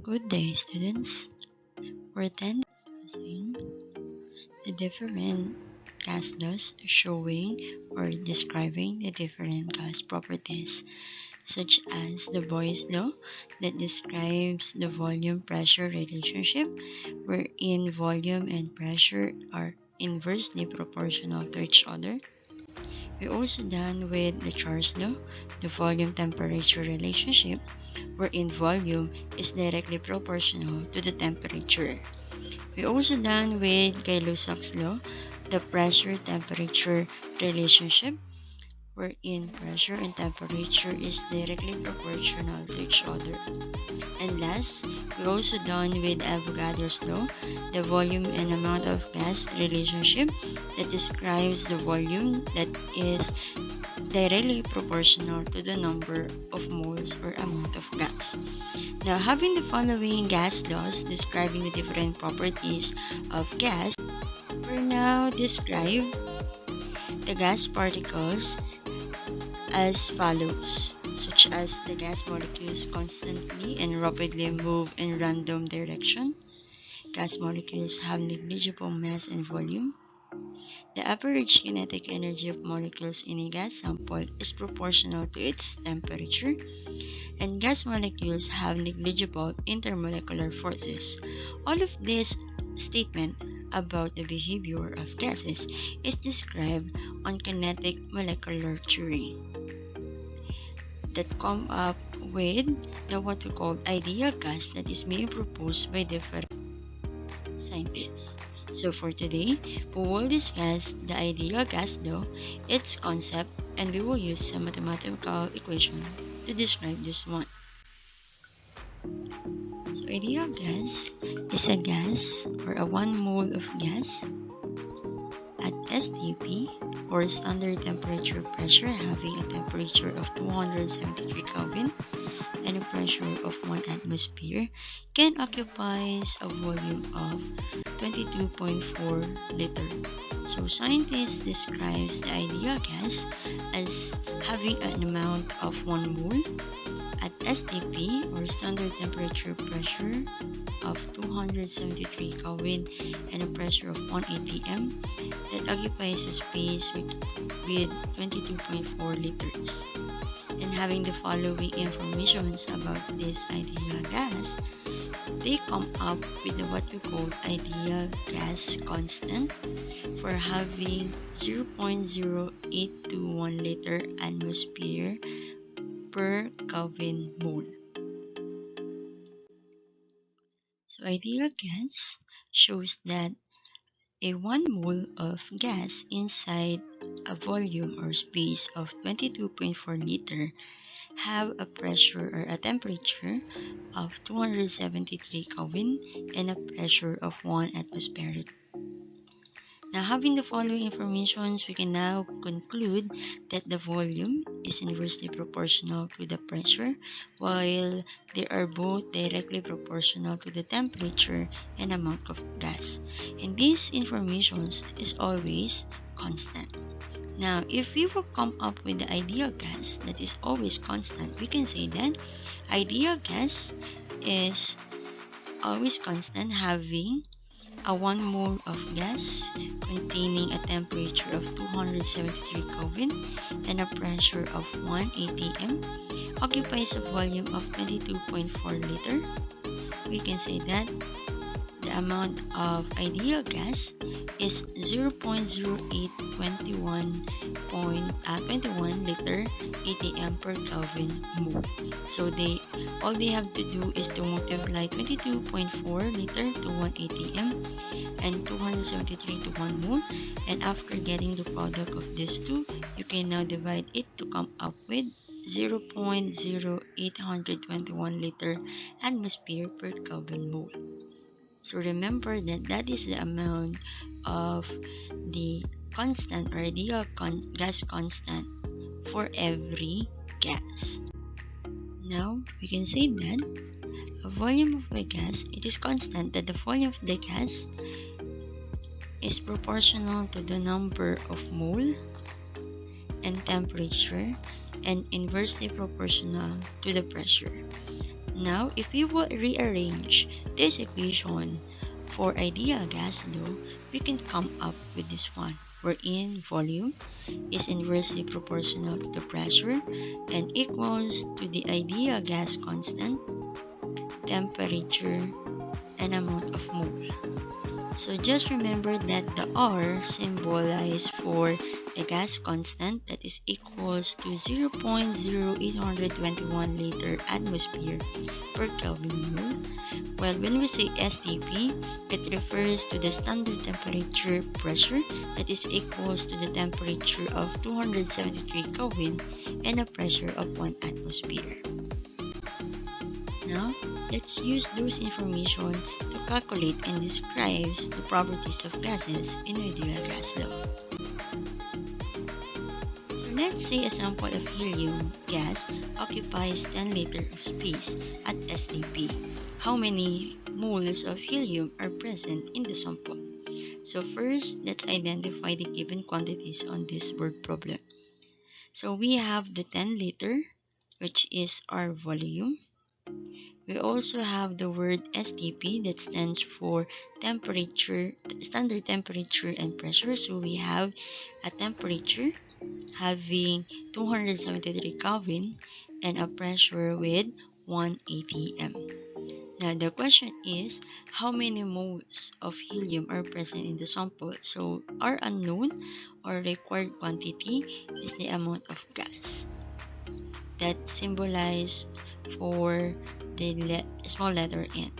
Good day, students. We're then discussing the different gas laws showing or describing the different gas properties, such as the Boyle's law that describes the volume-pressure relationship, wherein volume and pressure are inversely proportional to each other. We also done with the Charles law, the volume-temperature relationship, wherein volume is directly proportional to the temperature. We also done with Gay-Lussac's law, the pressure-temperature relationship, wherein pressure and temperature is directly proportional to each other. And last, we also done with Avogadro's law, the volume and amount of gas relationship that describes the volume that is directly proportional to the number of moles or amount of gas. Now, having the following gas laws describing the different properties of gas, we now describe the gas particles as follows, such as the gas molecules constantly and rapidly move in random direction. Gas molecules have negligible mass and volume. The average kinetic energy of molecules in a gas sample is proportional to its temperature, and gas molecules have negligible intermolecular forces. All of this statement about the behavior of gases is described on kinetic molecular theory that come up with the what we call ideal gas that is being proposed by different scientists. So for today, we will discuss the ideal gas law, its concept, and we will use some mathematical equation to describe this one. So ideal gas is a gas or a 1 mole of gas at STP or standard temperature pressure having a temperature of 273 Kelvin and a pressure of 1 atmosphere can occupies a volume of 22.4 liter. So scientists describes the ideal gas as having an amount of 1 mole at STP or standard temperature pressure of 273 Kelvin and a pressure of 1 atm that occupies a space with 22.4 liters. And having the following informations about this ideal gas, they come up with what we call ideal gas constant for having 0.0821 liter atmosphere per Kelvin mole. So ideal gas shows that a 1 mole of gas inside a volume or space of 22.4 liter have a pressure or a temperature of 273 Kelvin and a pressure of 1 atmospheric. Now, having the following informations, we can now conclude that the volume is inversely proportional to the pressure, while they are both directly proportional to the temperature and amount of gas. And these informations is always constant. Now, if we will come up with the ideal gas that is always constant, we can say that ideal gas is always constant, having a 1 mole of gas containing a temperature of 273 Kelvin and a pressure of 1 atm occupies a volume of 22.4 liter. We can say that the amount of ideal gas is 0.0821 liter atm per Kelvin mole. So all they have to do is to multiply 22.4 liter to 1 atm and 273 to 1 mole, and after getting the product of these two, you can now divide it to come up with 0.0821 liter atmosphere per Kelvin mole. So remember that that is the amount of the constant or ideal gas constant for every gas. Now, we can say that a volume of the gas, it is constant that the volume of the gas is proportional to the number of mole and temperature and inversely proportional to the pressure. Now, if we will rearrange this equation for ideal gas law, we can come up with this one, wherein volume is inversely proportional to the pressure and equals to the ideal gas constant, temperature, and amount of mole. So just remember that the R symbolized for the gas constant, that is equals to 0.0821 liter atmosphere per Kelvin mole. While when we say STP, it refers to the standard temperature pressure, that is equals to the temperature of 273 Kelvin and a pressure of 1 atmosphere. Now, let's use those information to calculate and describe the properties of gases in ideal gas law. So let's say a sample of helium gas occupies 10 liters of space at STP. How many moles of helium are present in the sample? So first, let's identify the given quantities on this word problem. So we have the 10 liter, which is our volume. We also have the word STP, that stands for temperature, standard temperature and pressure. So we have a temperature having 273 Kelvin and a pressure with 1 atm. Now the question is, how many moles of helium are present in the sample? So our unknown or required quantity is the amount of gas that symbolized for the small letter n.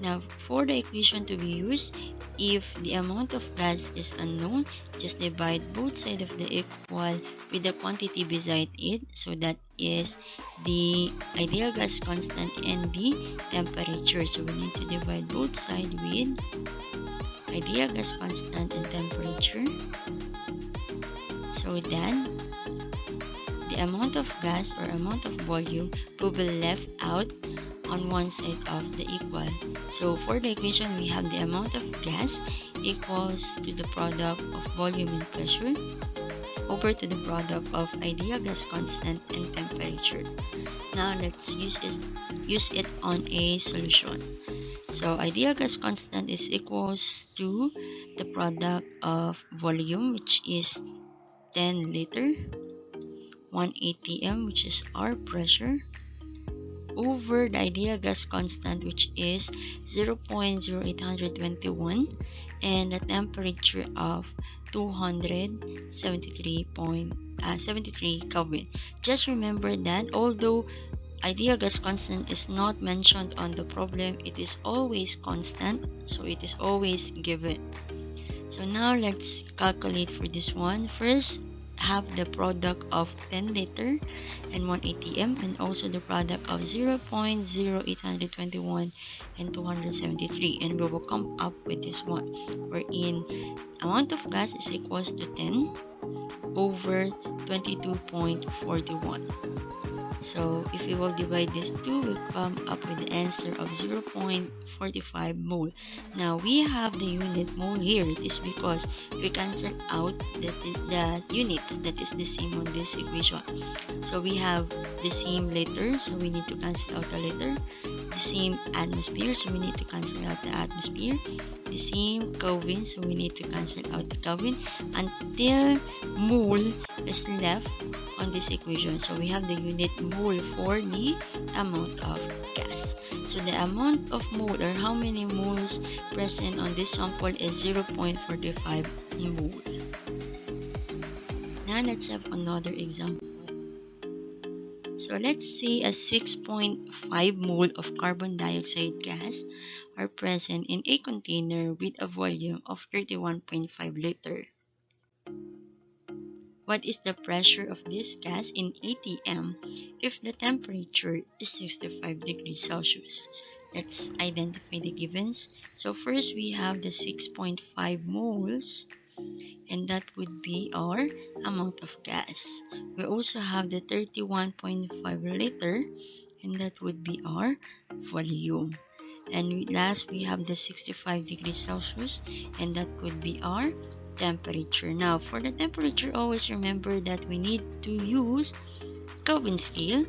Now, for the equation to be used, if the amount of gas is unknown, just divide both sides of the equal with the quantity beside it. So that is the ideal gas constant and the temperature. So we need to divide both sides with ideal gas constant and temperature. So then, the amount of gas or amount of volume will be left out on one side of the equal. So for the equation, we have the amount of gas equals to the product of volume and pressure over to the product of ideal gas constant and temperature. Now let's use it on a solution. So ideal gas constant is equals to the product of volume, which is 10 liter, 1 atm, which is our pressure, over the ideal gas constant, which is 0.0821, and a temperature of 273 Kelvin. Just remember that although ideal gas constant is not mentioned on the problem, it is always constant, so it is always given. So now let's calculate for this one. First, have the product of 10 liter and 1 atm, and also the product of 0.0821 and 273, and we will come up with this one, wherein amount of gas is equals to 10 over 22.41. So if we will divide this two, we'll come up with the answer of 0.45 mole. Now we have the unit mole here. It is because we cancel out the units that is the same on this equation. So we have the same liter, so we need to cancel out the liter. The same atmosphere, so we need to cancel out the atmosphere. The same Kelvin, so we need to cancel out the Kelvin until mole is left on this equation. So we have the unit mole for the amount of gas. So the amount of mole, or how many moles present on this sample, is 0.45 mole. Now let's have another example. So let's say a 6.5 mole of carbon dioxide gas are present in a container with a volume of 31.5 liter. What is the pressure of this gas in atm if the temperature is 65 degrees Celsius? Let's identify the givens. So first we have the 6.5 moles, and that would be our amount of gas. We also have the 31.5 liter, and that would be our volume. And last, we have the 65 degrees Celsius, and that would be our temperature. Now, for the temperature, always remember that we need to use Kelvin scale,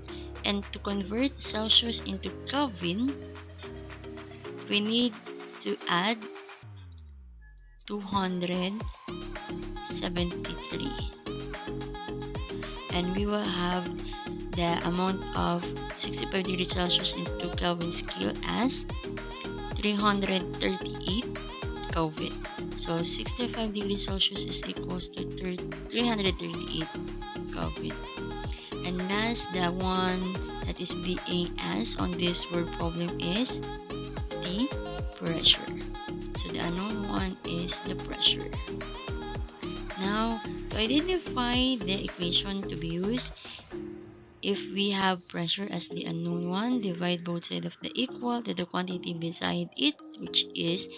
and to convert Celsius into Kelvin, we need to add 273, and we will have the amount of 65 degrees Celsius into Kelvin scale as 338 Kelvin. So 65 degrees Celsius is equals to 338 Kelvin. And last, the one that is being asked on this word problem is the pressure. So the unknown one is the pressure. Now, to identify the equation to be used, if we have pressure as the unknown one, divide both sides of the equal to the quantity beside it, which is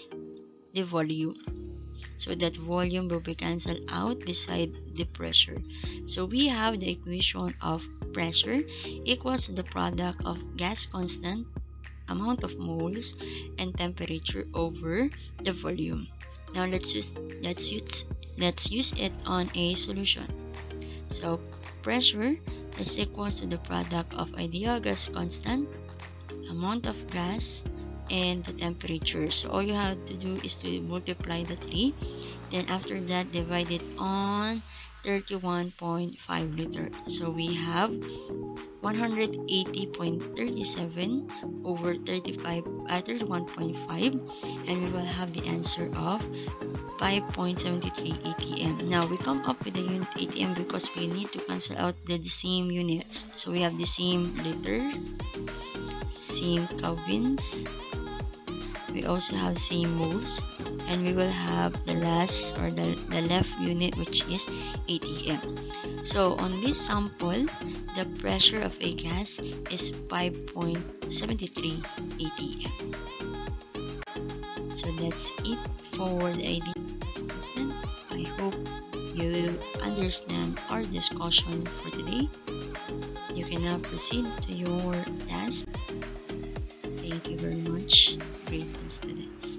the volume. So that volume will be cancelled out beside the pressure. So we have the equation of pressure equals to the product of gas constant, amount of moles, and temperature over the volume. Now let's use it on a solution. So pressure is equals to the product of ideal gas constant, amount of gas, and the temperature. So all you have to do is to multiply the 3, then after that divide it on 31.5 liter. So we have 180.37 over 31.5, and we will have the answer of 5.73 atm. Now we come up with the unit atm because we need to cancel out the same units. So we have the same liter, same kelvins, we also have same moles, and we will have the last or the left unit, which is atm. So on this sample, the pressure of a gas is 5.73 atm. So that's it for the idea constant. I hope you will understand our discussion for today. You can now proceed to your task. Thank you very much, grade 10 students.